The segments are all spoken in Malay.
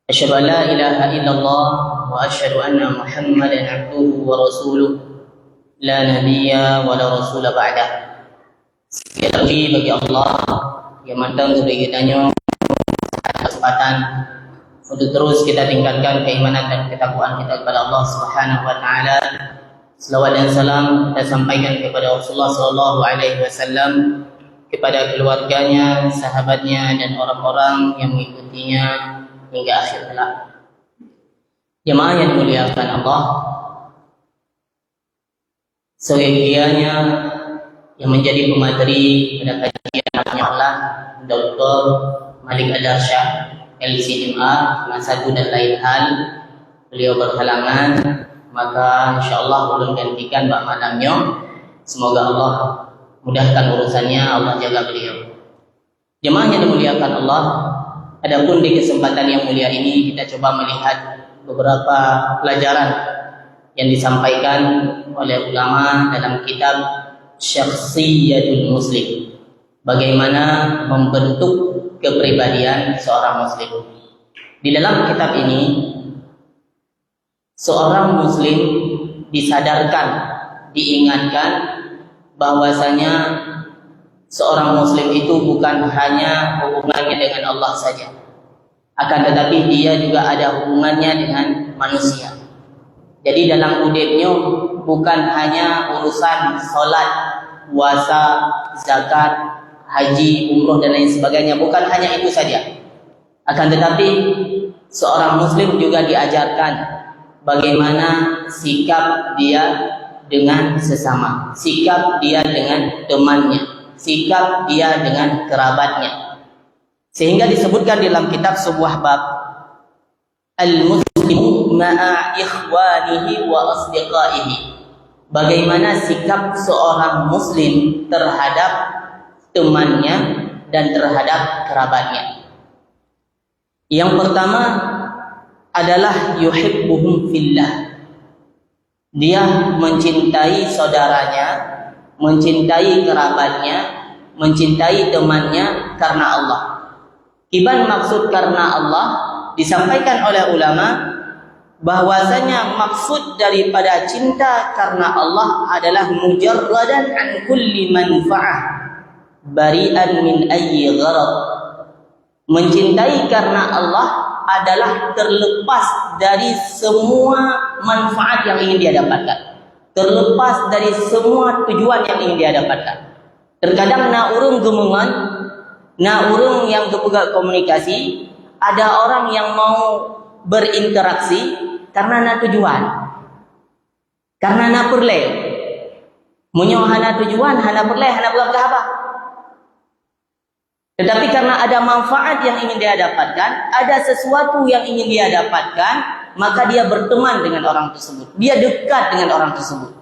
أشهد أن لا إله إلا الله وأشهد أن محمدا عبده ورسوله لا نبي ولا رسول بعده. Sekali lagi bagi Allah yang mandang bagi kitanya kesempatan untuk terus kita tingkatkan keimanan dan ketakwaan kita kepada Allah Subhanahu wa taala. Selawat dan salam kita sampaikan kepada Rasulullah sallallahu alaihi wasallam, kepada keluarganya, sahabatnya dan orang-orang yang mengikutinya hingga akhir kelak. Jemaah yang dimuliakan Allah, seyogianya yang menjadi pemateri pada kajian hanyalah Dr. Malik Adarsyah LCMA dengan satu dan lain hal. Beliau berhalangan, maka insyaAllah belum gantikan Mbak Madamnya. Semoga Allah mudahkan urusannya, Allah jaga beliau. Jemaah yang dimuliakan Allah, adapun di kesempatan yang mulia ini kita coba melihat beberapa pelajaran yang disampaikan oleh ulama dalam kitab Syakhsiyatul Muslim, bagaimana membentuk kepribadian seorang muslim. Di dalam kitab ini seorang muslim disadarkan, diingatkan bahwasanya seorang muslim itu bukan hanya hubungannya dengan Allah saja, akan tetapi dia juga ada hubungannya dengan manusia. Jadi dalam udipnya bukan hanya urusan solat, puasa, zakat, haji, umroh dan lain sebagainya, bukan hanya itu saja. Akan tetapi seorang muslim juga diajarkan bagaimana sikap dia dengan sesama, sikap dia dengan temannya, sikap dia dengan kerabatnya. Sehingga disebutkan dalam kitab sebuah bab, Al-Muslimu ma'a ikhwanihi wa asdiqaihi, bagaimana sikap seorang muslim terhadap temannya dan terhadap kerabatnya. Yang pertama adalah yuhibbuhum fillah, dia mencintai saudaranya, mencintai kerabatnya, mencintai temannya karena Allah. Iban maksud karena Allah disampaikan oleh ulama bahwasanya maksud daripada cinta karena Allah adalah mujarradan an kulli manfa'ah bari'an min ayyi gharad. Mencintai karena Allah adalah terlepas dari semua manfaat yang ingin dia dapatkan, terlepas dari semua tujuan yang ingin dia dapatkan. Terkadang na urung gemengan, na urung yang kepegang komunikasi, ada orang yang mau berinteraksi karena na tujuan, karena na perle, munyo hana tujuan, hana perle, hana bukan apa. Tetapi karena ada manfaat yang ingin dia dapatkan, ada sesuatu yang ingin dia dapatkan, maka dia berteman dengan orang tersebut, dia dekat dengan orang tersebut.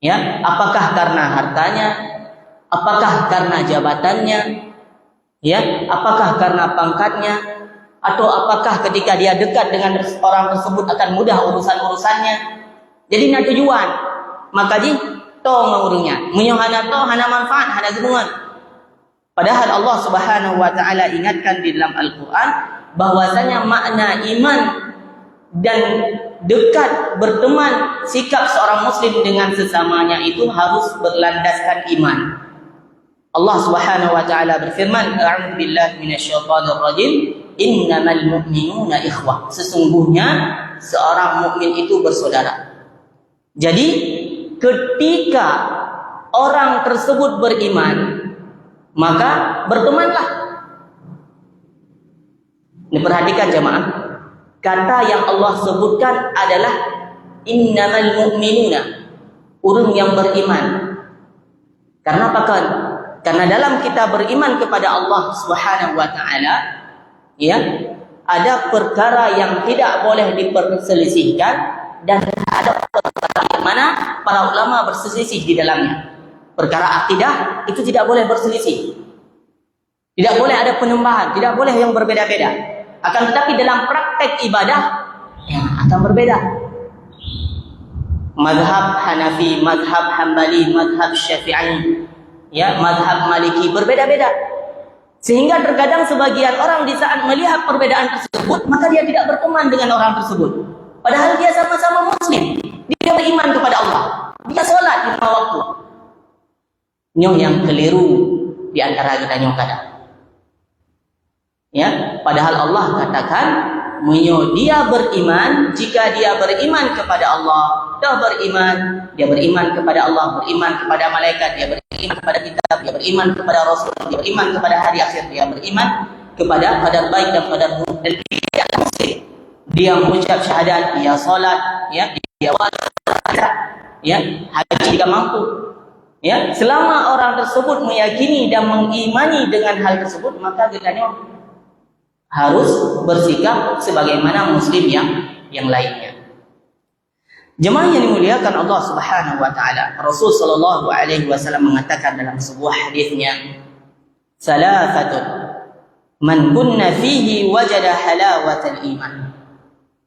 Ya, apakah karena hartanya, apakah karena jabatannya, ya, apakah karena pangkatnya, atau apakah ketika dia dekat dengan orang tersebut akan mudah urusan-urusannya. Jadi nak tujuan, maka ji to mengurungnya, menyohana to hana manfaat, hana gemungan. Padahal Allah Subhanahu wa taala ingatkan di dalam Al-Qur'an bahwasanya makna iman dan dekat berteman, sikap seorang muslim dengan sesamanya itu harus berlandaskan iman. Allah Subhanahu wa taala berfirman, a'udzu billahi minasyaitonir rajim, innamal mu'minuna ikhwah, sesungguhnya seorang mukmin itu bersaudara. Jadi ketika orang tersebut beriman, maka bertemanlah. Ini perhatikan jemaah, kata yang Allah sebutkan adalah innamal mu'minuna, orang yang beriman. Karena apa kan? Karena dalam kita beriman kepada Allah Subhanahu wa taala, ya, ada perkara yang tidak boleh diperselisihkan dan ada perkara yang mana para ulama berselisih di dalamnya. Perkara akidah itu tidak boleh berselisih, tidak boleh ada penyembahan, tidak boleh yang berbeda-beda. Akan tetapi dalam praktek ibadah ya akan berbeda. Mazhab Hanafi, mazhab Hambali, mazhab Syafi'i, ya, mazhab Maliki berbeda-beda. Sehingga terkadang sebagian orang di saat melihat perbedaan tersebut, maka dia tidak berteman dengan orang tersebut. Padahal dia sama-sama muslim. Dia beriman kepada Allah. Dia sholat 5 waktu. Nyoh yang keliru di antara kita nyoh kadang. Ya, padahal Allah katakan, dia beriman jika dia beriman kepada Allah, dah beriman, dia beriman kepada Allah, beriman kepada malaikat, dia beriman kepada kitab, dia beriman kepada Rasul, dia beriman kepada hari akhir, dia beriman kepada qadar baik dan qadar buruk, dan dia muslim. Dia mengucap syahadat, dia salat, ya, dia puasa, ya, haji jika mampu. Ya, selama orang tersebut meyakini dan mengimani dengan hal tersebut, maka kitanya harus bersikap sebagaimana muslim yang lainnya. Jemaah yang dimuliakan Allah Subhanahu wa taala, Rasul sallallahu alaihi wasallam mengatakan dalam sebuah hadisnya, "Salafatun man kunna fihi wajada halawatal iman."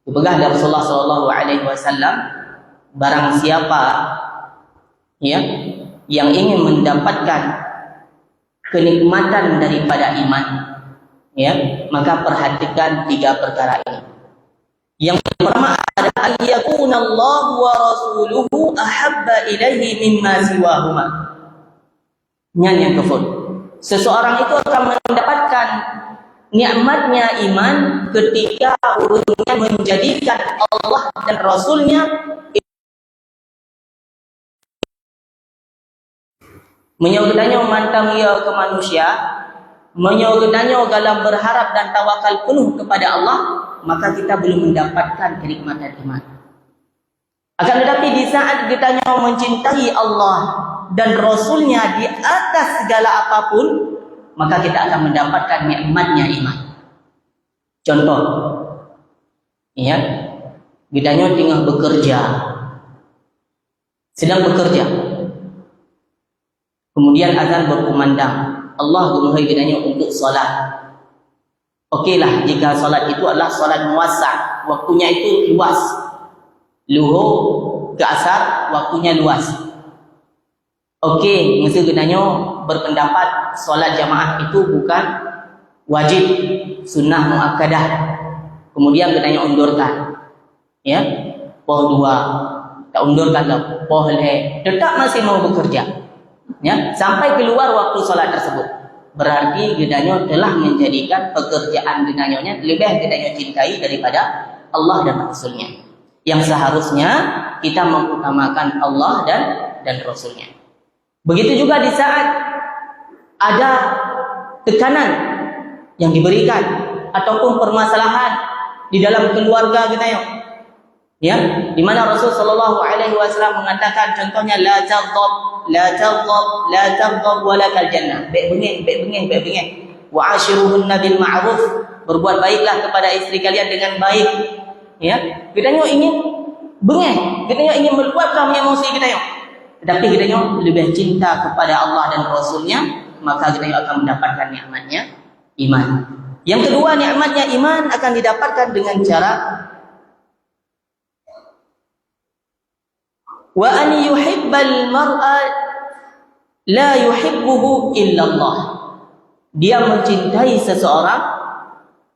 Dipegang dari Rasulullah sallallahu alaihi wasallam, barang siapa ya yang ingin mendapatkan kenikmatan daripada iman, ya, maka perhatikan 3 perkara ini. Yang pertama adalah ayyakuna Allah wa rasuluhu ahabba ilaihi mimma siwahuma. Yang kedua, seseorang itu akan mendapatkan nikmatnya iman ketika urutnya menjadikan Allah dan Rasulnya menyogetanya mantang ia ke manusia, menyogetanya dalam berharap dan tawakal penuh kepada Allah, maka kita belum mendapatkan kenikmatan iman. Akan tetapi di saat kita mencintai Allah dan Rasulnya di atas segala apapun, maka kita akan mendapatkan nikmatnya iman. Contoh, ya, kita tengah bekerja, sedang bekerja, kemudian azan berkumandang, Allah memohon kitanya untuk solat. Okeylah jika solat itu adalah solat muwassa', waktunya itu luas. Luhur ke asar waktunya luas. Okey, mesti kitanya berpendapat solat jamaah itu bukan wajib, sunnah muakkadah. Kemudian kitanya undurkan. Ya, poh 2. Tak undurkan dah, poh le. Tetap masih mau bekerja. Ya, sampai keluar waktu solat tersebut. Berarti gedanya telah menjadikan pekerjaan gedanya lebih gedanya cintai daripada Allah dan Rasulnya. Yang seharusnya kita mengutamakan Allah dan Rasulnya. Begitu juga di saat ada tekanan yang diberikan ataupun permasalahan di dalam keluarga gedanya. Ya, di mana Rasul sallallahu alaihi wasallam mengatakan contohnya la taghdab wa lakal jannah. Baik bengih. Wa ashiruhunna bil ma'ruf. Berbuat baiklah kepada istri kalian dengan baik. Ya, kita ingin bengih, kita ingin meluapkan emosi kita. Tetapi kita lebih cinta kepada Allah dan Rasulnya, maka kita akan mendapatkan nikmatnya iman. Yang kedua, nikmatnya iman akan didapatkan dengan cara wa an yuhibbal mar'a la yuhibbuhu illallah. Dia mencintai seseorang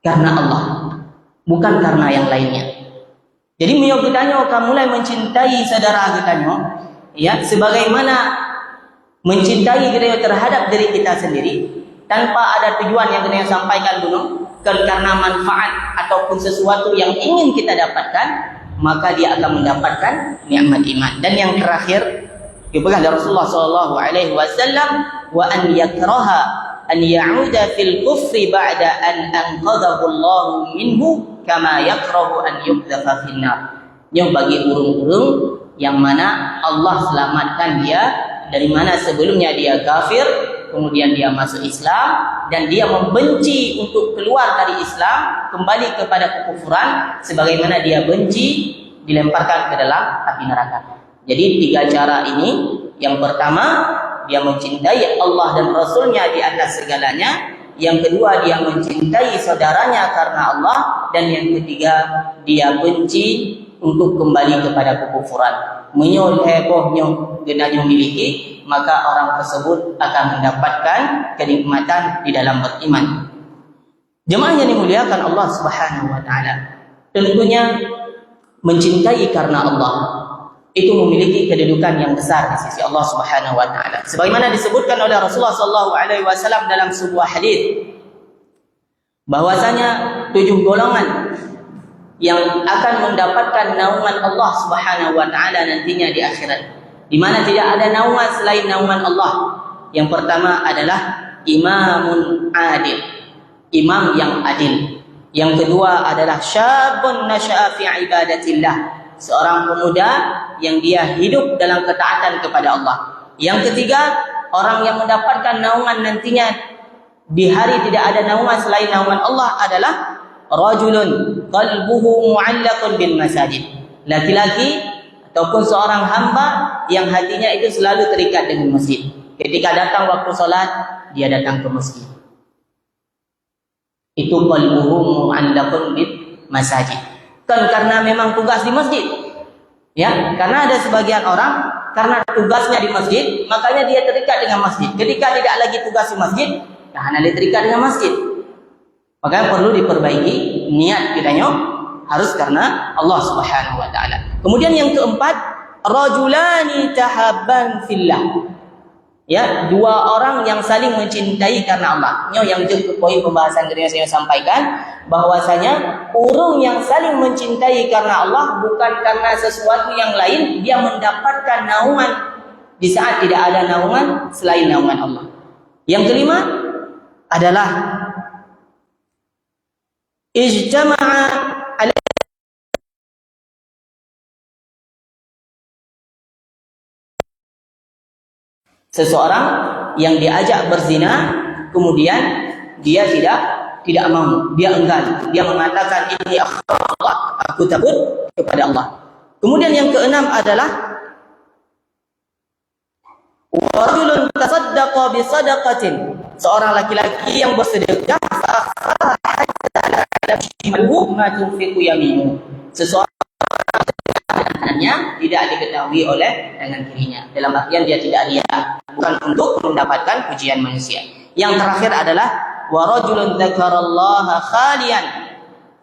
karena Allah, bukan karena yang lainnya. Jadi kita akan mulai mencintai saudara kita, ya, sebagaimana mencintai kita terhadap diri kita sendiri, tanpa ada tujuan yang kita sampaikan dulu, karena manfaat ataupun sesuatu yang ingin kita dapatkan, maka dia akan mendapatkan nikmat iman. Dan yang terakhir dipegang dari Rasulullah sallallahu alaihi wasallam, wa an yakraha an ya'uda fil kufri ba'da an anqadhahu Allah minhu kama yakrahu an yuqdhafa fin nar. Yang bagi burung-burung yang mana Allah selamatkan dia dari mana sebelumnya dia kafir, kemudian dia masuk Islam, dan dia membenci untuk keluar dari Islam, kembali kepada kekufuran, sebagaimana dia benci dilemparkan ke dalam api neraka. Jadi 3 cara ini. Yang pertama, dia mencintai Allah dan Rasulnya di atas segalanya. Yang kedua, dia mencintai saudaranya karena Allah. Dan yang ketiga, dia benci untuk kembali kepada kekufuran. menyol hebohnya genanya miliki, maka orang tersebut akan mendapatkan kenikmatan di dalam beriman. Jemaah yang dimuliakan Allah Subhanahu wa taala, tentunya mencintai karena Allah itu memiliki kedudukan yang besar di sisi Allah Subhanahu wa taala. Sebagaimana disebutkan oleh Rasulullah sallallahu alaihi wasallam dalam sebuah hadis bahwasanya 7 golongan yang akan mendapatkan naungan Allah Subhanahu wa taala nantinya di akhirat, di mana tidak ada naungan selain naungan Allah. Yang pertama adalah imamun adil, imam yang adil. Yang kedua adalah syabun nasya'a fi ibadatillah, seorang pemuda yang dia hidup dalam ketaatan kepada Allah. Yang ketiga, orang yang mendapatkan naungan nantinya di hari tidak ada naungan selain naungan Allah adalah rajulun qalbuhu mu'allaqun bil masajid, laki-laki ataupun seorang hamba yang hatinya itu selalu terikat dengan masjid. Ketika datang waktu salat, dia datang ke masjid. Itu qalbuhu mu'allaqun bil masajid. Kan karena memang tugas di masjid. Ya, karena ada sebagian orang karena tugasnya di masjid, makanya dia terikat dengan masjid. Ketika tidak lagi tugas di masjid, tahan dia terikat dengan masjid. Maka perlu diperbaiki niat kitanya, harus karena Allah Subhanahu wa taala. Kemudian yang keempat, rajulani tahabban fillah. Ya, 2 orang yang saling mencintai karena Allah. Ini yang jadi poin pembahasan yang saya sampaikan, bahwasanya orang yang saling mencintai karena Allah bukan karena sesuatu yang lain, dia mendapatkan naungan di saat tidak ada naungan selain naungan Allah. Yang kelima adalah ijtama'a ala seseorang yang diajak berzina, kemudian dia tidak mau, dia enggan, dia mengatakan ini Allah, aku takut kepada Allah. Kemudian yang keenam adalah rajulun tasaddaqa bi sadaqatin, seorang laki-laki yang bersedekah seseorang tidak diketahui oleh tangan kirinya, dalam artian dia tidak riya, bukan untuk mendapatkan pujian manusia. Yang terakhir adalah wa rajulun dzakarallaha khalian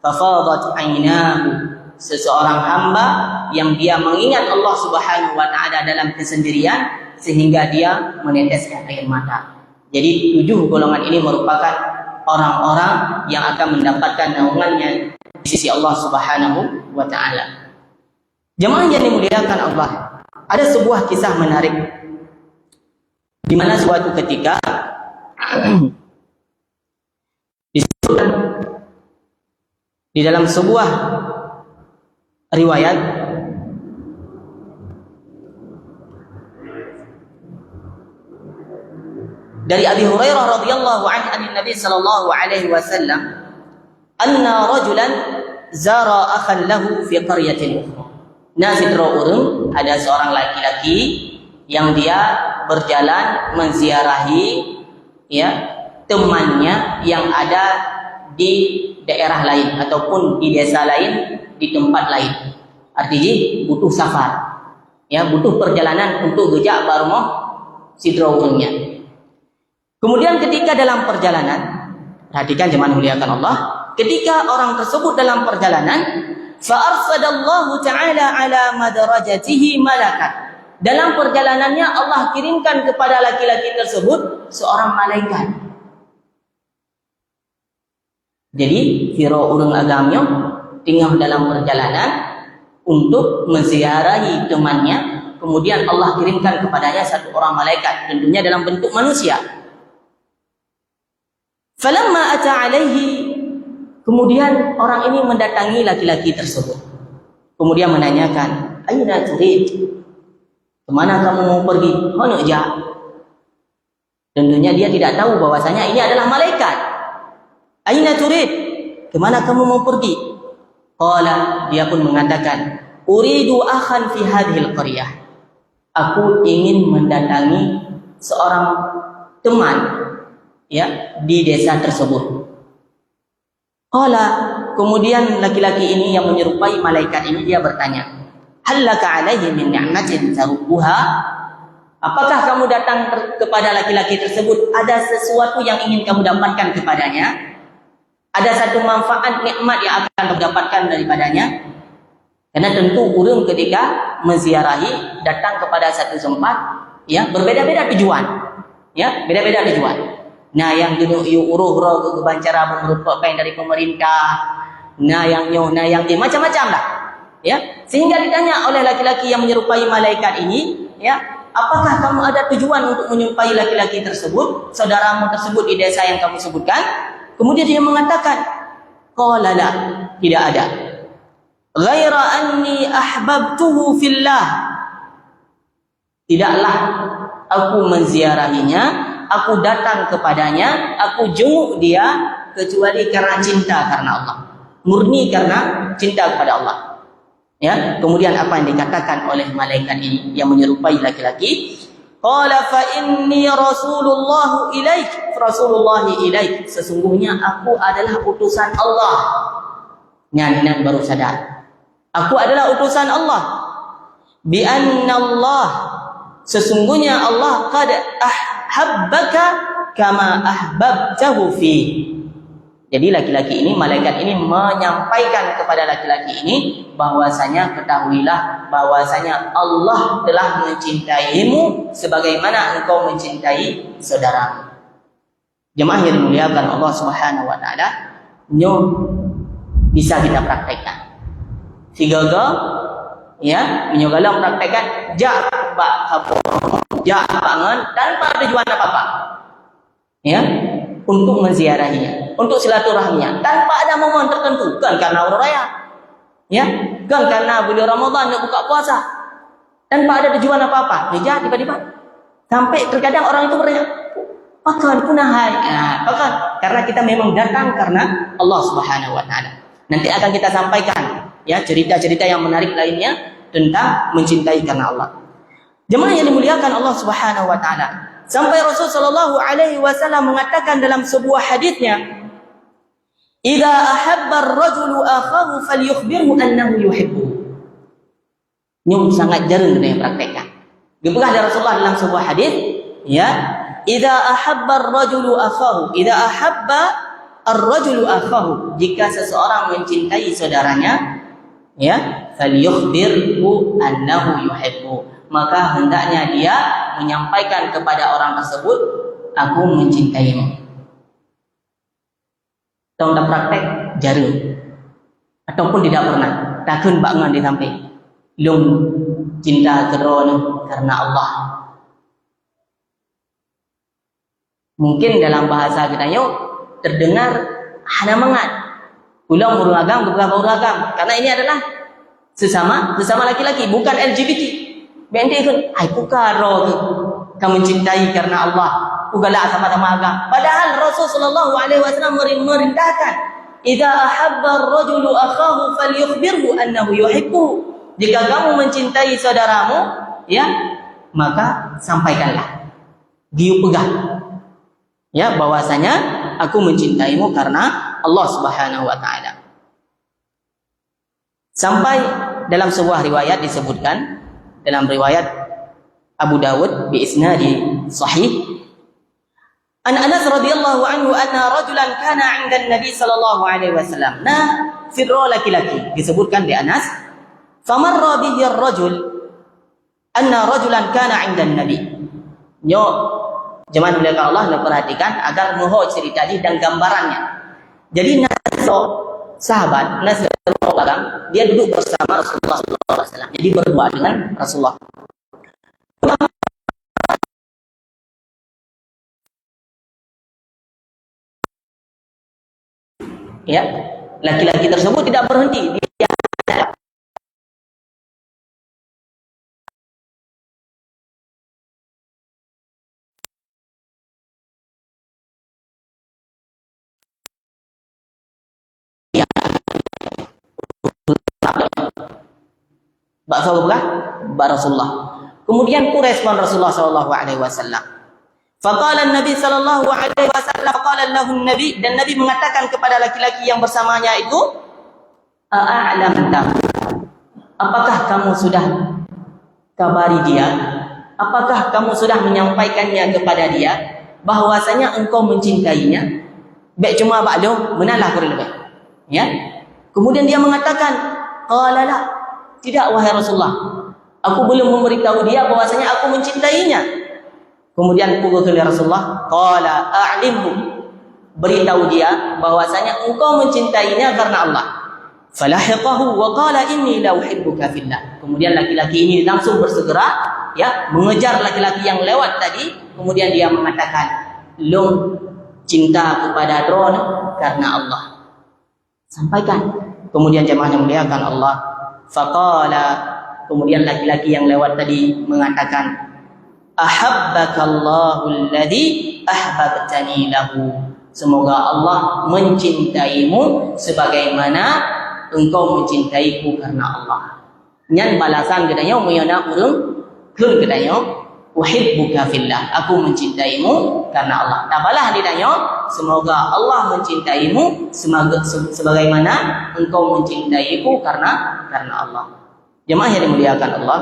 fafadat 'ainahu, seseorang hamba yang dia mengingat Allah Subhanahu wa taala dalam kesendirian sehingga dia meneteskan air mata. Jadi 7 golongan ini merupakan orang-orang yang akan mendapatkan naungannya di sisi Allah Subhanahu wa taala. Jemaah yang dimuliakan Allah, ada sebuah kisah menarik di mana suatu ketika disebutkan di dalam sebuah riwayat dari Abi Hurairah radhiyallahu anhu an Nabi sallallahu alaihi wasallam anna rajulan zara akhan lahu fi qaryatin ukhra. Ada seorang laki-laki yang dia berjalan menziarahi ya temannya yang ada di daerah lain ataupun di desa lain, di tempat lain. Artinya butuh safar, ya butuh perjalanan untuk gejak baru mau sidrawungnya. Kemudian ketika dalam perjalanan, perhatikan jemaah muliakan Allah, ketika orang tersebut dalam perjalanan, fa'arsadallahu ta'ala ala madarajatihi malakan. Dalam perjalanannya Allah kirimkan kepada laki-laki tersebut seorang malaikat. Jadi kira urang agamnya tinggal dalam perjalanan untuk menziarahi temannya, kemudian Allah kirimkan kepadanya satu orang malaikat, tentunya dalam bentuk manusia. Falamma ata alaihi, kemudian orang ini mendatangi laki-laki tersebut. Kemudian menanyakan, "Aina turid?" Kemana kamu mau pergi? Mana aja? Tentunya dia tidak tahu bahwasanya ini adalah malaikat. Aina turid? Kemana kamu mau pergi? Qala, dia pun mengatakan, "Uridu akhan fi hadhil qaryah." Aku ingin mendatangi seorang teman ya di desa tersebut. Qala, kemudian laki-laki ini yang menyerupai malaikat ini dia bertanya, Hallaka alaihi min ni'matin tarubbuha? Apakah kamu datang kepada laki-laki tersebut ada sesuatu yang ingin kamu dapatkan kepadanya? Ada satu manfaat nikmat yang akan kamu dapatkan daripadanya? Karena tentu orang ketika menziarahi datang kepada satu tempat, ya, berbeda-beda tujuan. Ya, beda-beda tujuan. Nah, yang dulu uruh ke kebancara berupa yang dari pemerintah, nah yang macam-macam lah. Ya, sehingga ditanya oleh laki-laki yang menyerupai malaikat ini, ya, apakah kamu ada tujuan untuk menyerupai laki-laki tersebut, saudaramu tersebut di desa yang kamu sebutkan? Kemudian dia mengatakan, qala la, tidak ada. Ghaira anni ahbabtuhu fillah. Tidaklah aku menziarahinya, aku datang kepadanya, aku jenguk dia kecuali karena cinta karena Allah. Murni karena cinta kepada Allah. Ya, kemudian apa yang dikatakan oleh malaikat ini yang menyerupai laki-laki? Qala fa inni Rasulullah ilaik, Rasulullah ilaik. Sesungguhnya aku adalah utusan Allah. Nyan baru sadar. Aku adalah utusan Allah. Bi anna Allah, sesungguhnya Allah qad ahabbaka kama ahbabtahu fi. Jadi laki-laki ini, malaikat ini menyampaikan kepada laki-laki ini bahwasanya ketahuilah bahwasanya Allah telah mencintaimu sebagaimana engkau mencintai saudaramu. Jemaah yang dimuliakan Allah Subhanahu wa taala, nyo bisa kita praktekkan. Sigaga ya, menyogalang praktekkan jak bangun tanpa tujuan apa-apa. Ya, untuk menziarahinya, untuk silaturahminya tanpa ada momen tertentu, kan karena hari raya. Ya, kan karena bulan Ramadan nak buka puasa. Tanpa ada tujuan apa-apa. Dia tiba-tiba sampai terkadang orang itu bertanya, "Pakan punahai." Nah, pakan karena kita memang datang karena Allah Subhanahu wa taala. Nanti akan kita sampaikan ya cerita-cerita yang menarik lainnya tentang mencintai karena Allah. Jemaah yang dimuliakan Allah Subhanahu wa taala, sampai Rasul sallallahu alaihi wasallam mengatakan dalam sebuah hadisnya, "Idza ahabba ar-rajulu akhahu falyukhbirhu annahu yuhibbuhu." Ini sangat jarang kita praktekkan. Dipegah dari Rasulullah dalam sebuah hadis, ya, "Idza ahabba ar-rajulu akhahu, idza ahabba ar-rajulu akhahu." Jika seseorang mencintai saudaranya, ya, falyukhbirhu annahu yuhibbuhu. Maka hendaknya dia menyampaikan kepada orang tersebut, aku mencintaimu. Tahu tak praktek jarang ataupun tidak pernah. Takun bangan di sampai lum cinta keron karena Allah. Mungkin dalam bahasa kita yuk terdengar hana mangat. Ulang beragam beberapa beragam. Karena ini adalah sesama laki-laki, bukan LGBT. Bende kan, aku karo kamu mencintai karena Allah. Ugala sama-sama agama. Padahal Rasulullah SAW merintahkan, "Idza ahabba ar-rajulu akhahu falyukhbirhu annahu yuhibbuhu." Jika kamu mencintai saudaramu, ya, maka sampaikanlah. Diu pegang. Ya, bahwasanya aku mencintaimu karena Allah Subhanahu wa taala. Sampai dalam sebuah riwayat disebutkan, dalam riwayat Abu Dawud bi isnadi sahih, an Anas radhiyallahu anhu anna rajulan kana 'inda an-nabi sallallahu alaihi wasallam. Nah, firra laki-laki disebutkan di Anas, famarra bihi ar-rajul anna rajulan kana 'inda an-nabi. Yo, jemaah mulia Allah, nak perhatikan agar mohon cerita ini dan gambarannya. Jadi Naso sahabat Naso orang, dia duduk bersama Rasulullah SAW. Jadi berdua dengan Rasulullah. Ya, laki-laki tersebut tidak berhenti. Dia bakso bukan? Rasulullah. Kemudian ku respon Rasulullah sallallahu alaihi wasallam. Faqala an-nabi sallallahu alaihi wasallam, qala lahu an-nabi, dan Nabi mengatakan kepada laki-laki yang bersamanya itu, "A'lamta." apakah kamu sudah kabari dia? Apakah kamu sudah menyampaikannya kepada dia bahwasanya engkau mencintainya? Baik cuma ba'du, benarlah kurang lebih. Ya. Kemudian dia mengatakan, qala la, tidak wahai Rasulullah. Aku belum memberitahu dia bahwasanya aku mencintainya. Kemudian pukul Rasulullah, qala a'limhu, beritahu dia bahwasanya engkau mencintainya karena Allah. Falahiqahu wa qala inni la uhibbuka fillah. Kemudian laki-laki ini langsung bersegera ya mengejar laki-laki yang lewat tadi. Kemudian dia mengatakan, "Lung cinta kepada drone karena Allah." Sampaikan. Kemudian jemaah yang muliakan Allah, faqala, kemudian laki-laki yang lewat tadi mengatakan, "Ahabbakallahu alladhi ahbabtani lahu." Semoga Allah mencintaimu sebagaimana engkau mencintaiku karena Allah. Nyan balasan katanya muyana urang keun katanya uhibbuka fillah, aku mencintaimu karena Allah. Tabalah ditanya, semoga Allah mencintaimu sebagaimana engkau mencintaiku karena Allah. Jemaah yang dimuliakan Allah,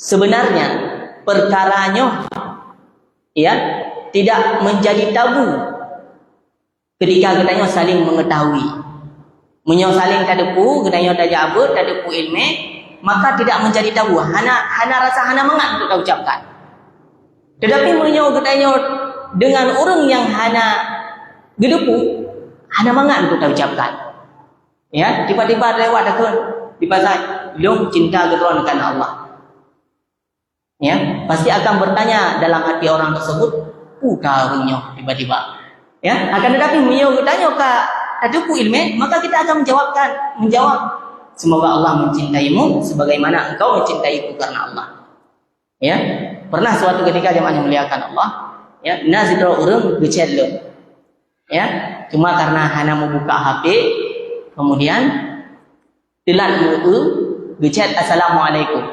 sebenarnya perkaranya ya tidak menjadi tabu ketika kita saling mengetahui. Menyo saling tadepu, kita tajabu, tadepu ilmu, maka tidak menjadi tabu. Hana rasa hana mengat untuk kita ucapkan. Tetapi menyo kita dengan orang yang hana gedepu, hana mengat untuk kita ucapkan. Ya, tiba-tiba lewat akun di pasar, "Long cinta keturunan karena Allah." Ya, pasti akan bertanya dalam hati orang tersebut, "Utarunyo tiba-tiba." Ya, akan tetapi menyo bertanya ke tadepu ilmu, maka kita akan menjawab, semoga Allah mencintaimu sebagaimana engkau mencintaiku karena Allah. Ya, pernah suatu ketika jemaah yang muliakan Allah, ya, nazidro urang gecel. Ya, cuma karena hana mau buka HP, kemudian telat gecet assalamualaikum.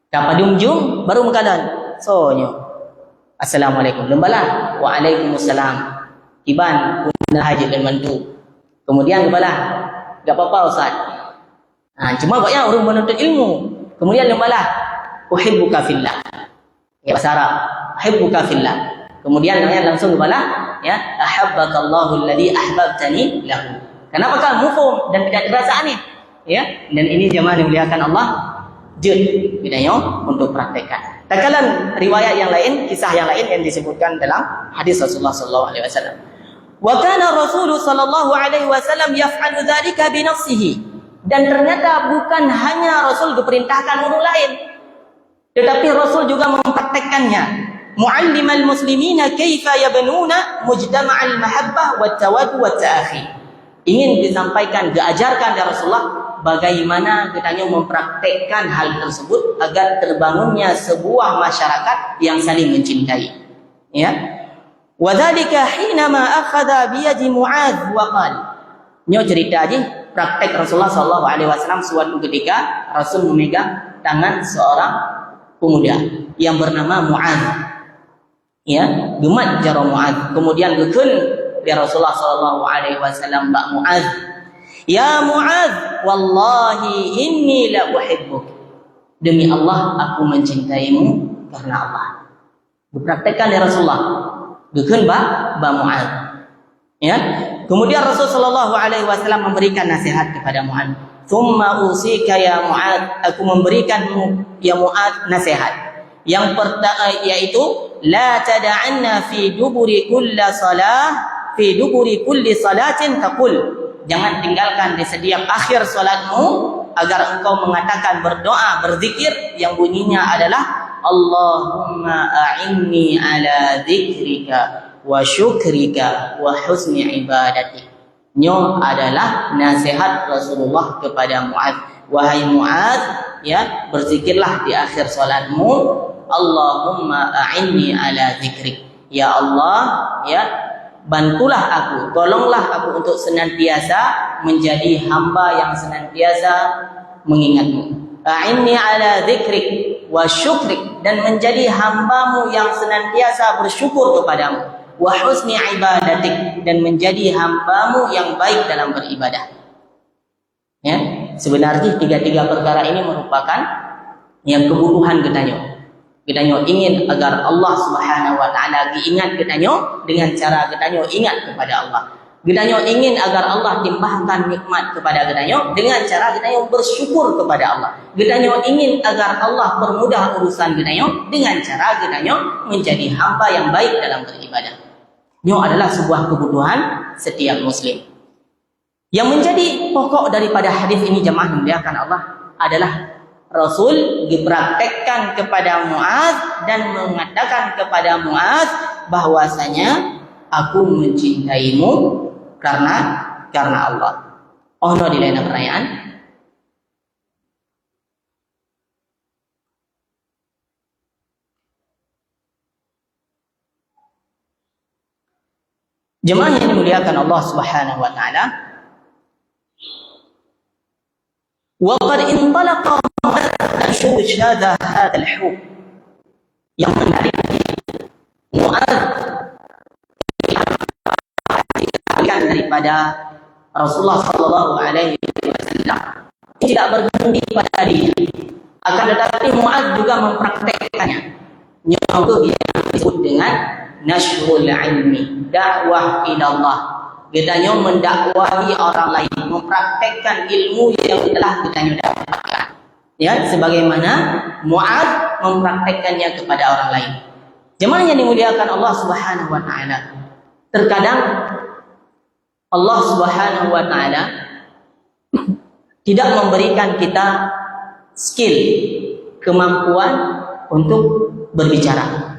Kapadung jum baru makalan. Sonyo. Assalamualaikum. Lembalah waalaikumsalam. Iban punah haji dan mantu. Kemudian lembalah, enggak apa-apa Ustaz. Cuma banyak orang menuntut ilmu. Kemudian lembalah uhibbuka fillah. Ya bahasa Arab, uhibbuka fillah. Kemudian langsung lembalah ya ahabbakallahu alladhi ahbabtani lahu. Kenapa kan mufhum dan tidak terasa aneh? Ya, dan ini jemaah dimuliakan Allah, jud bidanya untuk praktekkan. Takalan riwayat yang lain, kisah yang lain yang disebutkan dalam hadis Rasulullah sallallahu alaihi wasallam. Wa kana Rasul sallallahu alaihi wasallam yaf'alu dzalika bi nafsihi. Dan ternyata bukan hanya Rasul diperintahkan orang lain, tetapi Rasul juga mempraktekkannya. Muallimal muslimina kaifa yabnuna mujtama'al mahabbah wat tawaddu wat ta'akhi. Ingin disampaikan, diajarkan dari Rasulullah bagaimana kitanya mempraktekkan hal tersebut agar terbangunnya sebuah masyarakat yang saling mencintai. Ya. Wa dzalika hinama akhadha bi yadi Muadz wa qala. Nyo cerita aja praktek Rasulullah sallallahu alaihi wasallam suatu ketika Rasul memegang tangan seorang pemuda yang bernama Muadz. Ya, gemat jaro Muadz. Kemudian gekeun dia Rasulullah sallallahu alaihi wasallam Mbak Muadz. Ya Muadz, wallahi inni la uhibbuk. Demi Allah aku mencintaimu karena Allah. Dipraktekkan oleh Rasulullah. Gekeun Mbak Muadz. Ya. Kemudian Rasul sallallahu alaihi wasallam memberikan nasihat kepada Muadz. Tsumma usika ya Muadz, aku memberikanmu ya Muadz nasihat. Yang pertama yaitu la tad'anna fi duburi kulli salatin taqul. Jangan tinggalkan di setiap akhir salatmu agar engkau mengatakan berdoa, berzikir yang bunyinya adalah Allahumma a'inni ala dzikrika wa syukrika wa husni ibadatik. Nyo adalah nasihat Rasulullah kepada Muadz. Wahai Muadz, ya, berzikirlah di akhir salatmu, Allahumma a'inni ala dzikrik. Ya Allah, ya, bantulah aku, tolonglah aku untuk senantiasa menjadi hamba yang senantiasa mengingatmu. A'inni ala dzikrik wa syukrik, dan menjadi hambamu yang senantiasa bersyukur kepadamu. Wa husni ibadatik, dan menjadi hambamu yang baik dalam beribadah. Ya. Sebenarnya tiga-tiga perkara ini merupakan yang kebutuhan gedanyo. Gedanyo ingin agar Allah Subhanahu wa taala diingat gedanyo dengan cara gedanyo ingat kepada Allah. Gedanyo ingin agar Allah timpahkan nikmat kepada gedanyo dengan cara gedanyo bersyukur kepada Allah. Gedanyo ingin agar Allah permudah urusan gedanyo dengan cara gedanyo menjadi hamba yang baik dalam beribadah. Ini adalah sebuah kebutuhan setiap muslim. Yang menjadi pokok daripada hadis ini jemaah dimuliakan Allah adalah Rasul dipraktekkan kepada Muaz dan mengatakan kepada Muaz bahwasanya aku mencintaimu karena Allah. Ono di lain perayaan. Jemaah yang dimuliakan Allah Subhanahu wa taala, wa qad intalaqa shush hadha al-hub yang menarik Muaz daripada Rasulullah sallallahu alaihi wasallam tidak berhenti pada diri, akan tetapi Muaz juga mempraktekkannya. Itu yang disebut dengan nashrul ilmi, dakwah ila Allah. Gedanyo mendakwahi orang lain, mempraktekkan ilmu yang telah gedanyo dapatkan. Ya, sebagaimana Muaz mempraktekkannya kepada orang lain. Jemaah yang dimuliakan Allah Subhanahu wa taala. Terkadang Allah Subhanahu wa taala tidak memberikan kita skill, kemampuan untuk berbicara.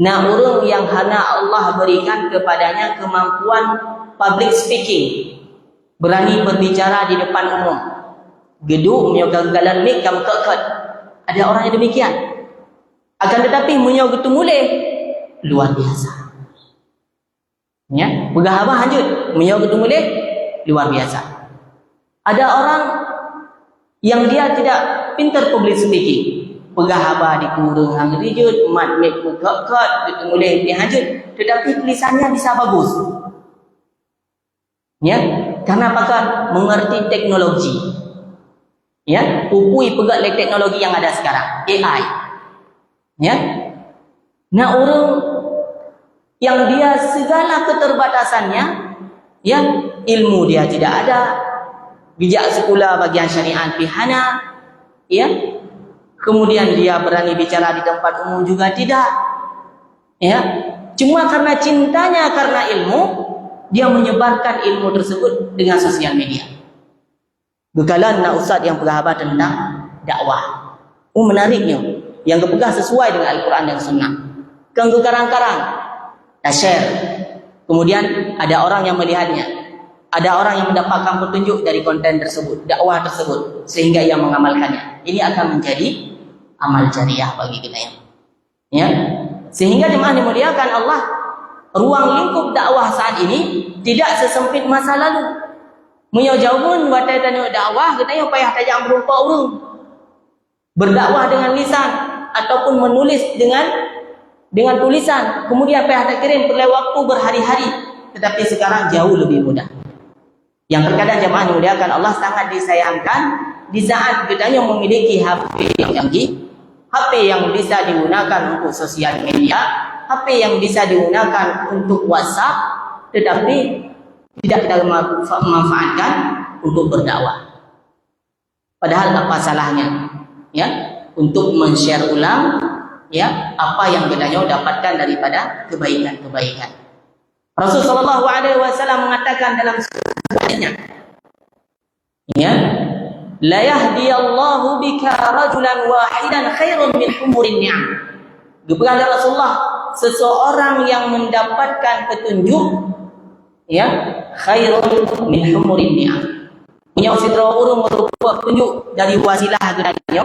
Nah, orang yang hana Allah berikan kepadanya kemampuan public speaking, berani berbicara di depan umum. Gedung menyogagalan mik kamu kekat. Ada orang yang demikian. Akan tetapi menyogatu mulai luar biasa. Ya, begahaba lanjut menyogatu mulai luar biasa. Ada orang yang dia tidak pintar public speaking. Pegahaba dikurung hang rijut, mat mik kekat, gitu mulai dihajut, tetapi tulisannya bisa bagus. Ya, karena pakar mengerti teknologi. Ya, upui pegat teknologi yang ada sekarang, AI. Ya. Nah, orang yang dia segala keterbatasannya, ya, ilmu dia tidak ada, bijak sekolah bagian syariat pihana, ya. Kemudian dia berani bicara di tempat umum juga tidak. Ya. Cuma karena cintanya karena ilmu, dia menyebarkan ilmu tersebut dengan sosial media. Bekalan nak ustaz yang berkhabar tentang dakwah. Menariknya. Yang kepegang sesuai dengan Al-Quran dan Sunnah. Kanggu karang-karang. Dah share. Kemudian ada orang yang melihatnya. Ada orang yang mendapatkan petunjuk dari konten tersebut, dakwah tersebut, sehingga ia mengamalkannya. Ini akan menjadi amal jariah bagi kita ya. Ya. Sehingga jemaah dimuliakan Allah, ruang lingkup dakwah saat ini tidak sesempit masa lalu. Munyo jauhun watai tanya dakwah kita yang payah tajam berupa urung. Berdakwah dengan lisan ataupun menulis dengan tulisan, kemudian payah tak kirim perlu waktu berhari-hari. Tetapi sekarang jauh lebih mudah. Yang terkadang jemaah dimuliakan Allah sangat disayangkan di saat kita yang memiliki HP yang canggih, HP yang bisa digunakan untuk sosial media, HP yang bisa digunakan untuk WhatsApp, tetapi tidak kita manfaatkan untuk berdakwah. Padahal apa salahnya? Ya, untuk men-share ulang ya apa yang kita dapatkan daripada kebaikan-kebaikan. Rasul sallallahu alaihi wasallam mengatakan dalam hadisnya, ya, la yahdiyallahu bika rajulan wahidan khairun min humurin ni'am. Dikatakan Rasulullah, seseorang yang mendapatkan petunjuk ya khairun min humurin ni'am. Punya fitra urung merupakan petunjuk dari wasilah gedanyo,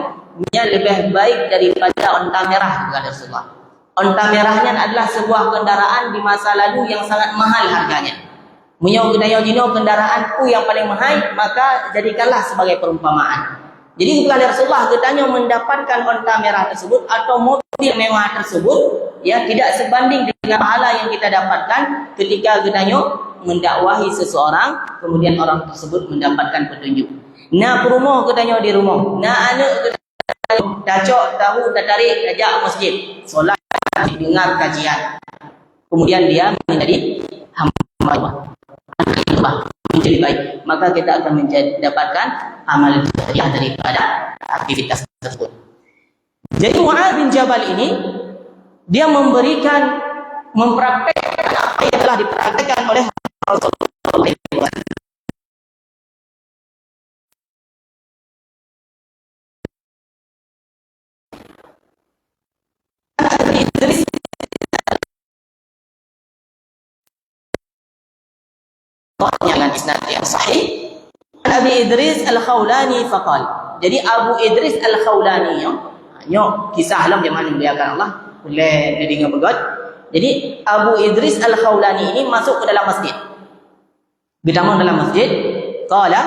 nya lebih baik daripada onta merah kata Rasulullah. Onta merahnya adalah sebuah kendaraan di masa lalu yang sangat mahal harganya. Punya gedanyo dino kendaraanku yang paling mahal, maka jadikanlah sebagai perumpamaan. Jadi ketika Rasulullah gedanyo mendapatkan onta merah tersebut atau mobil mewah tersebut, ya tidak sebanding dengan pahala yang kita dapatkan ketika gedanyo mendakwahi seseorang, kemudian orang tersebut mendapatkan petunjuk. Nak rumah ke tanya di rumah, nak anak ke dacok tahu dah tarik ajak masjid, solat, dengar kajian. Kemudian dia menjadi hamba Allah, menjadi baik, maka kita akan mendapatkan amal jariah daripada aktivitas tersebut. Jadi Mu'adz bin Jabal ini dia mempraktekkan apa yang telah dipraktekkan oleh Rasulullah. Dengan isnad yang sahih, Abi Idris Al-Khawlani faqal. Jadi Abu Idris Al-Khawlani kisah alam zaman dimuliakan Allah, boleh didengar begot. Jadi Abu Idris Al-Khawlani ini masuk ke dalam masjid. Bertama dalam masjid, qala,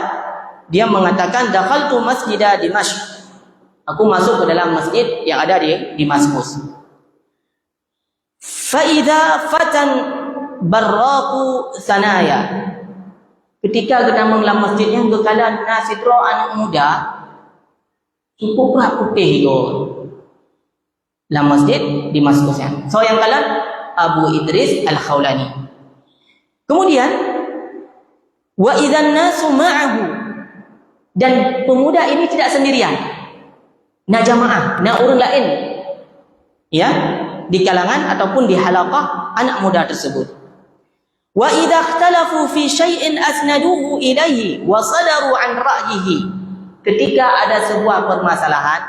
dia mengatakan dakhaltu masjida Dimashq. Aku masuk ke dalam masjid yang ada di Damaskus. Fa idza fatan barraqu sanaya. Ketika kita dalam masjid yang kekalan nasidro anak muda, cukup putih itu dalam masjid di Damaskus. So yang kalan Abu Idris Al-Khawlani. Kemudian wa idzan nasu ma'ahu, dan pemuda ini tidak sendirian, na jamaah, na orang lain, ya, di kalangan ataupun di halaqah anak muda tersebut. Wa idza ikhtalafu fi syai'in asnaduhu ilaihi wa sadaru an ra'yihi. Ketika ada sebuah permasalahan,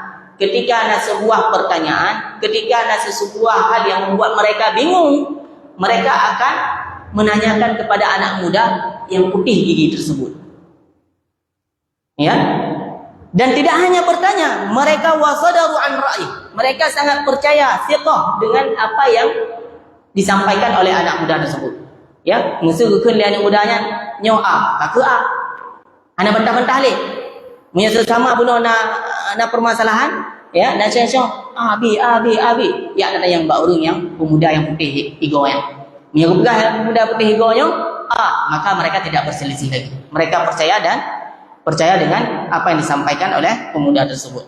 ketika ada sebuah pertanyaan, ketika ada sebuah hal yang membuat mereka bingung, mereka akan menanyakan kepada anak muda yang putih gigi tersebut. Ya. Dan tidak hanya bertanya, mereka wasadaru an ra'yi. Mereka sangat percaya, thiqah dengan apa yang disampaikan oleh anak muda tersebut. Ya, musuh keun anak mudanya nyo kakak ana bantah-bantah leh. Punya sesama bunuh na permasalahan, ya, na cengcong abi. Ya, ada yang baurung yang pemuda yang putih igonya. Punya pemuda putih igonya, maka mereka tidak berselisih lagi. Mereka percaya dengan apa yang disampaikan oleh pemuda tersebut.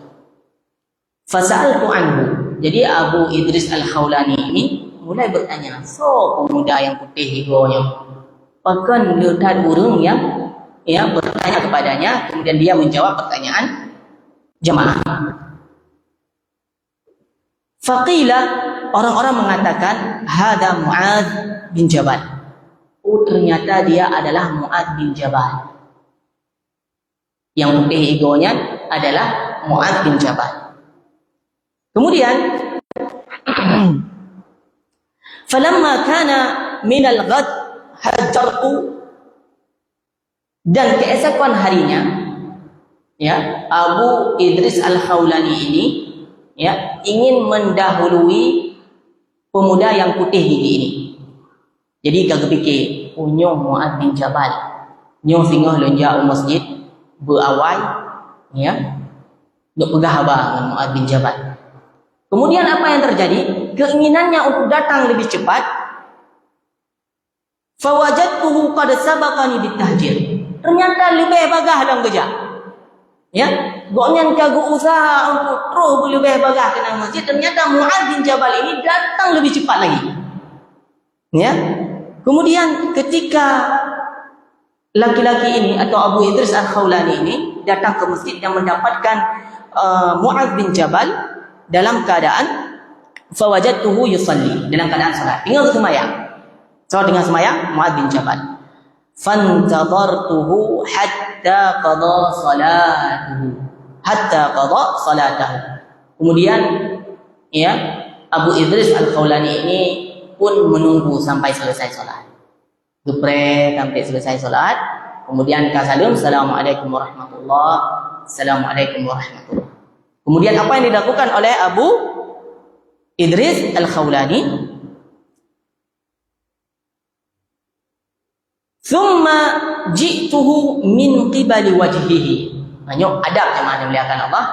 Fasa'altu anhu. Jadi Abu Idris Al-Khawlani ini mulai bertanya, so pemuda yang putih hidungnya, bahkan lihat burung yang bertanya kepadanya, kemudian dia menjawab pertanyaan jemaah. Faqila, orang-orang mengatakan hada Mu'adz bin Jabal. Oh, ternyata dia adalah Mu'adz bin Jabal. Yang putih hidungnya adalah Mu'adz bin Jabal. Kemudian falamma kana min al-ghad hajartu, dan keesokan harinya, ya, Abu Idris Al-Khawlani ini, ya, ingin mendahului pemuda yang putih gigi ini. Jadi kagak fikir unyo Mu'adz bin Jabal nyo singoh lonja masjid berawai, ya, duk pegah abang dengan Mu'adz bin Jabal. Kemudian apa yang terjadi? Keinginannya untuk datang lebih cepat. Fawajadtuhu qad sabaqani bitahjir. Ternyata lebih bagah dalam kerja. Ya, goknyan kagak usaha untuk terus lebih bagah ke dalam masjid. Ternyata Mu'adz bin Jabal ini datang lebih cepat lagi. Ya. Kemudian ketika laki-laki ini atau Abu Idris Al-Khawlani ini datang ke masjid yang mendapatkan Mu'adz bin Jabal dalam keadaan fawajadtuhu yusalli, dalam keadaan salat, tinggal sembahyang. So dengan sembahyang Mu'adz bin Jabal. Fantadhartuhu hatta qada salatahu. Kemudian, ya, Abu Idris Al-Khawlani ini pun menunggu sampai selesai salat. Gepre sampai selesai salat, kemudian kasalum assalamualaikum warahmatullahi, assalamualaikum warahmatullahi. Kemudian apa yang dilakukan oleh Abu Idris Al-Khawlani? Thumma ji'tuhu min qibali wajhihi. Banyak adab jemaah yang dimuliakan Allah.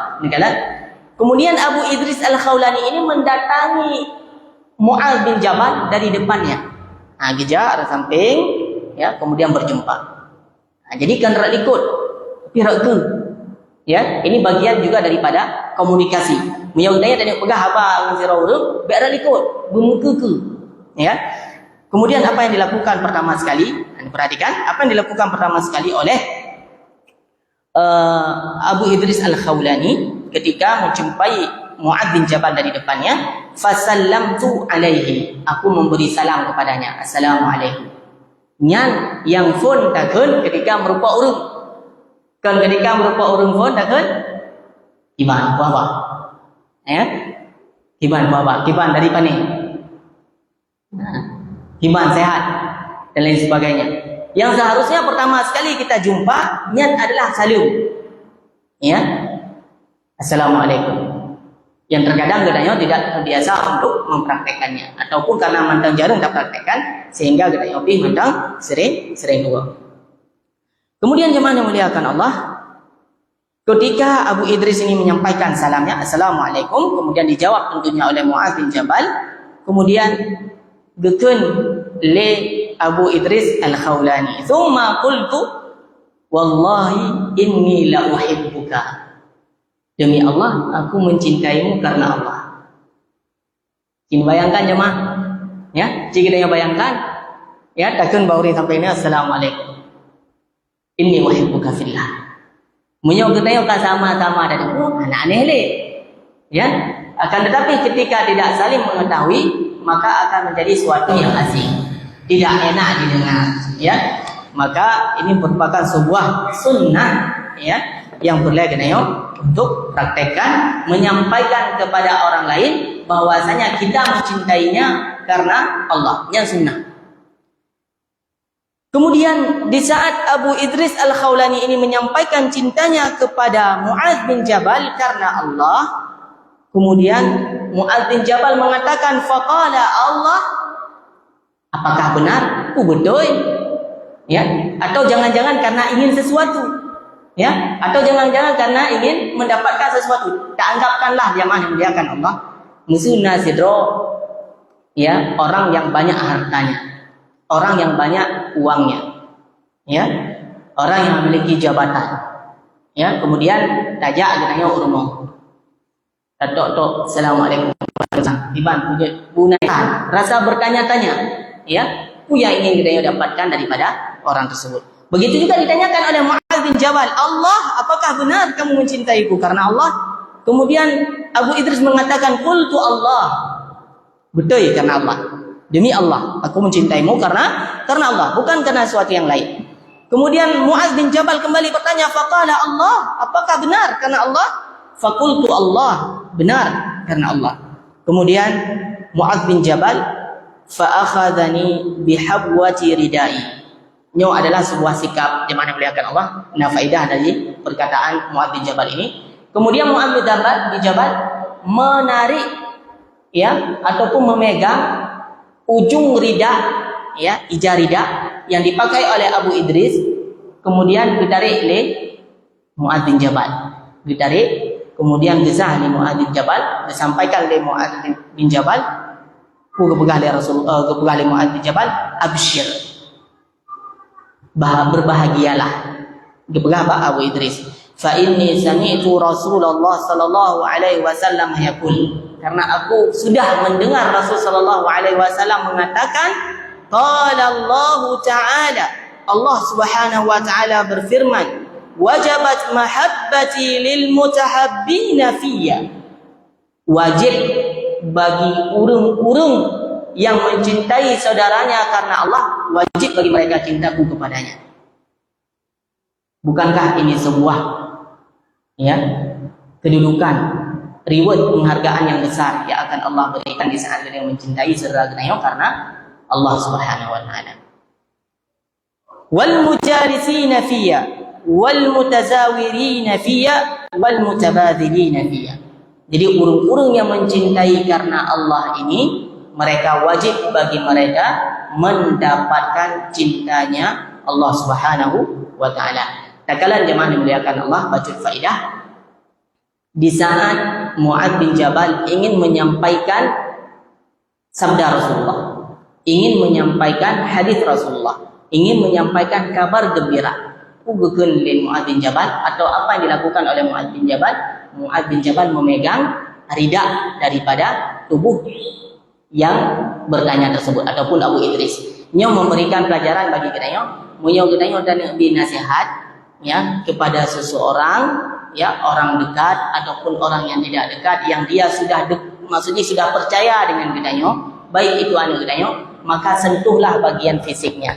Kemudian Abu Idris Al-Khawlani ini mendatangi Mu'adz bin Jabal dari depannya. Gejar samping, ya, kemudian berjumpa. Nah, jadi kan rak ikut, tapi rak ke. Ya, ini bagian juga daripada komunikasi. Yang tanya tanya pegah apa dengan si orang, biar rak ikut, bermuka ke. Ya. Kemudian apa yang dilakukan pertama sekali? Perhatikan, apa yang dilakukan pertama sekali oleh Abu Idris Al-Khawlani ketika menjumpai Mu'adz bin Jabal dari depannya, fasallamtu alaihi, aku memberi salam kepadanya, assalamualaikum. Nyan yang phone takun ketika merupa urung, kan ketika merupa urung phone takun iman bapa, ya, iman bapa, iman dari pani, iman sehat dan lain sebagainya. Yang seharusnya pertama sekali kita jumpa niat adalah salam, ya, assalamualaikum. Yang terkadang katanya tidak terbiasa untuk mempraktekannya, ataupun karena mantang jarang tak praktekkan sehingga katanya lebih mantang sering dua. Kemudian jemaah yang muliakan Allah, ketika Abu Idris ini menyampaikan salamnya assalamualaikum, kemudian dijawab tentunya oleh Mu'adz bin Jabal, kemudian gekun le Abu Idris Al-Khawlani, thumma qultu wallahi inni la uhibbuka, demi Allah aku mencintaimu karena Allah. Ini bayangkan jemaah, ya, jika kita bayangkan, ya, takun bauri sampai ini assalamualaikum, inni uhibbuka fillah. Munyo kita ka sama-sama dari anak aneh le, ya. Akan tetapi ketika tidak saling mengetahui, maka akan menjadi suatu yang asing, tidak enak didengar, ya. Maka ini merupakan sebuah sunnah, ya, yang boleh genayo untuk praktekkan, menyampaikan kepada orang lain bahwasanya kita mencintainya karena Allah, yang sunnah. Kemudian di saat Abu Idris Al-Khawlani ini menyampaikan cintanya kepada Mu'adz bin Jabal karena Allah, kemudian Mu'adz bin Jabal mengatakan, faqala Allah, apakah benar? Betul. Ya, atau jangan-jangan karena ingin sesuatu, ya, atau jangan-jangan karena ingin mendapatkan sesuatu. Tak anggapkanlah jemaah yang dimuliakan Allah, musuhna sidro, ya, orang yang banyak hartanya, orang yang banyak uangnya, ya, orang yang memiliki jabatan, ya, kemudian tajak dengannya urmo, tok assalamualaikum, tiban punya rasa bertanya-tanya, ya, yang ingin kita dapatkan daripada orang tersebut. Begitu juga ditanyakan oleh Mu'adz bin Jabal, Allah, apakah benar kamu mencintaiku karena Allah? Kemudian Abu Idris mengatakan, qultu Allah, betul karena Allah, demi Allah aku mencintaimu karena Allah, bukan karena sesuatu yang lain. Kemudian Mu'adz bin Jabal kembali bertanya, faqala Allah, apakah benar karena Allah? Faqultu Allah, benar karena Allah. Kemudian Mu'adz bin Jabal fa akhadhani bihabwati ridai. Ini adalah sebuah sikap di mana muliakan Allah. Nah, faidah dari perkataan Mu'adz bin Jabal ini. Kemudian Mu'adz bin Jabal menarik, ya, ataupun memegang ujung rida, ya, ijaz rida yang dipakai oleh Abu Idris, kemudian ditarik oleh Mu'adz bin Jabal, ditarik, kemudian gesah oleh Mu'adz bin Jabal, disampaikan oleh Mu'adz bin Jabal, kepegah oleh Rasulullah, kepegah oleh Mu'adz bin Jabal, absyir, berbahagialah, kepegah Abu Idris, fa inni sami'tu Rasulullah sallallahu alaihi wasallam yaqul, karena aku sudah mendengar Rasul sallallahu alaihi wasallam mengatakan, qala Allah taala, Allah Subhanahu wa taala berfirman, wajabat mahabbati lil mutahabbina fiyya, wajib bagi urung-urung yang mencintai saudaranya karena Allah, wajib bagi mereka cintaku kepadanya. Bukankah ini sebuah, ya, kedudukan, reward, penghargaan yang besar yang akan Allah berikan di saat dia mencintai saudaranya karena Allah Subhanahu wa taala. Wal mujalisina fiyya wal mutazawirina fiyya wal mutabadhilina fiyya. Jadi urung-urung yang mencintai karena Allah ini, mereka wajib bagi mereka mendapatkan cintanya Allah Subhanahu wa taala. Takalan jemaah dimuliakan Allah, baca faedah. Di saat Mu'adz bin Jabal ingin menyampaikan sabda Rasulullah, ingin menyampaikan hadis Rasulullah, ingin menyampaikan kabar gembira. Ugukeun lin Mu'adz bin Jabal, atau apa yang dilakukan oleh Mu'adz bin Jabal? Mu'adz bin Jabal memegang rida daripada tubuh yang bertanya tersebut ataupun Abu Idris. Nyo memberikan pelajaran bagi kita, munyo kita dan lebih nasihat ya kepada seseorang, ya orang dekat ataupun orang yang tidak dekat, yang dia sudah maksudnya sudah percaya dengan kita, baik itu anak kita, maka sentuhlah bagian fisiknya.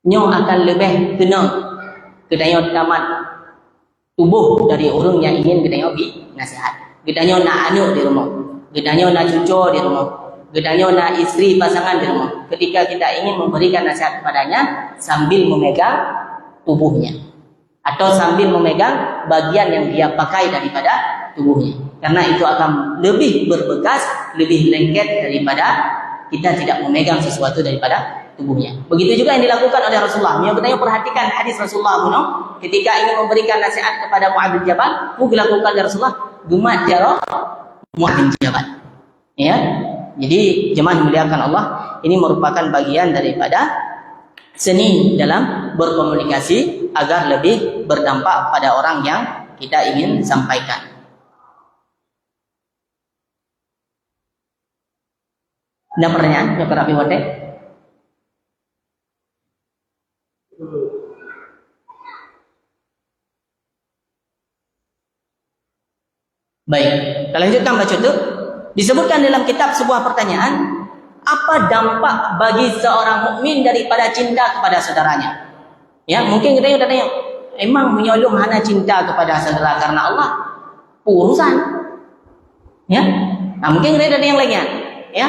Nyo akan lebih kena kita tamat tubuh dari orang yang ingin kita bi nasihat. Kita nak anak di rumah, kita nak cucu di rumah, kita nak istri pasangan di rumah. Ketika kita ingin memberikan nasihat kepadanya sambil memegang tubuhnya atau sambil memegang bagian yang dia pakai daripada tubuhnya, karena itu akan lebih berbekas, lebih lengket daripada kita tidak memegang sesuatu daripada tubuhnya. Begitu juga yang dilakukan oleh Rasulullah. Yang bertanya, perhatikan hadis Rasulullah ketika ingin memberikan nasihat kepada Mu'adz bin Jabal, dilakukan oleh Rasulullah gemat jaro Mu'adz bin Jabal. Ya, jadi jemaah dimuliakan Allah, ini merupakan bagian daripada seni dalam berkomunikasi agar lebih berdampak pada orang yang kita ingin sampaikan. Ada pertanyaan? Ya, Kak Wate. Baik, kita lanjutkan baca itu. Disebutkan dalam kitab sebuah pertanyaan, apa dampak bagi seorang mukmin daripada cinta kepada saudaranya? Ya, mungkin kita sudah tanya, emang menyolong hana cinta kepada saudara karena Allah? Urusan. Ya, nah, mungkin kita ada yang lainnya. Ya,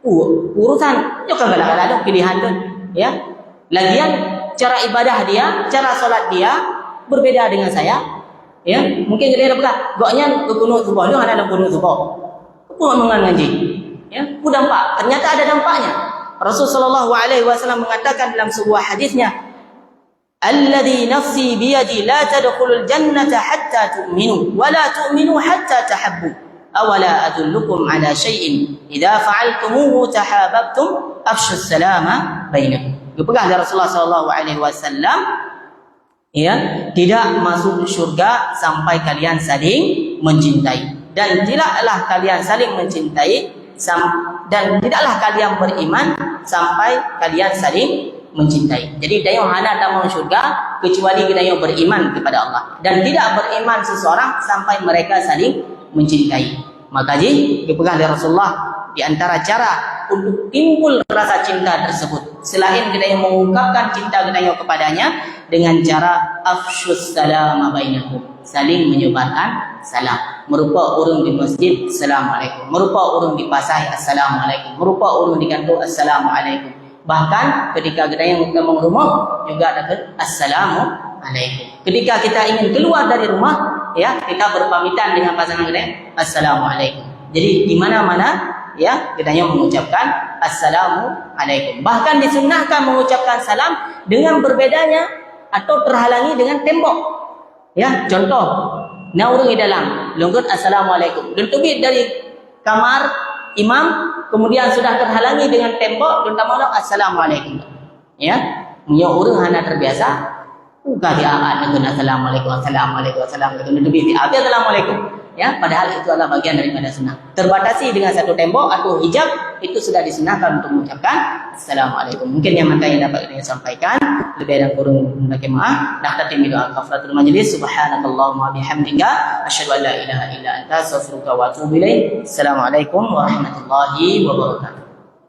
urusan. Jika galak ada pilihan tu. Ya, lagian cara ibadah dia, cara solat dia berbeda dengan saya. Ya, mungkin kita ada pula. Goknya kunut subuh, lu ada kunut subuh. Mengan ngaji, ya, dampak. Ternyata ada dampaknya. Rasulullah SAW mengatakan dalam sebuah hadisnya, "Alladzi nafsi biyadi la tadkhulul jannata hatta tu'minu, wa la tu'minu hatta tahabbu. Awala adullukum ala syai'in idza fa'altumuhu tahabbtum afshus salama bainakum." Dipegang dari Rasulullah SAW, ya, tidak masuk surga sampai kalian saling mencintai. Dan tidaklah kalian saling mencintai dan tidaklah kalian beriman sampai kalian saling mencintai. Jadi dayo hana tamang syurga kecuali kita yang beriman kepada Allah, dan tidak beriman seseorang sampai mereka saling mencintai. Maka dipegang oleh Rasulullah, di antara cara untuk timbul rasa cinta tersebut, selain kita yang mengungkapkan cinta kita yang kepadanya dengan cara afsyus salama bainakum, saling menyebarkan salam. Merupa orang di masjid, assalamualaikum. Merupa orang di pasar, assalamualaikum. Merupa orang di kantor, assalamualaikum. Bahkan ketika kita yang ngomong rumah juga ada assalamualaikum. Ketika kita ingin keluar dari rumah, ya, kita berpamitan dengan pasangan kita, assalamualaikum. Jadi di mana-mana, ya, kita yang mengucapkan assalamualaikum. Bahkan disunnahkan mengucapkan salam dengan berbedanya atau terhalangi dengan tembok. Ya, contoh, na orang di dalam lungkut assalamualaikum, dan tubit dari kamar imam, kemudian sudah terhalangi dengan tembok, dan tamu assalamualaikum. Ya, punya orang hana terbiasa, bukan dia dengan assalamualaikum, assalamualaikum, assalamualaikum, dan tubit dia assalamualaikum. Ya, padahal itu adalah bagian daripada sunnah. Terbatasi dengan satu tembok atau hijab, itu sudah disunahkan untuk mengucapkan assalamualaikum. Mungkin yang mana yang dapat kita sampaikan, lebih dan kurang bagi maaf. Nak tatimi doa kafaratul majlis. Subhanakallahumma bihamdika asyhadu an la ilaha illa anta astaghfiruka wa atubu ilaik. Assalamualaikum warahmatullahi wabarakatuh.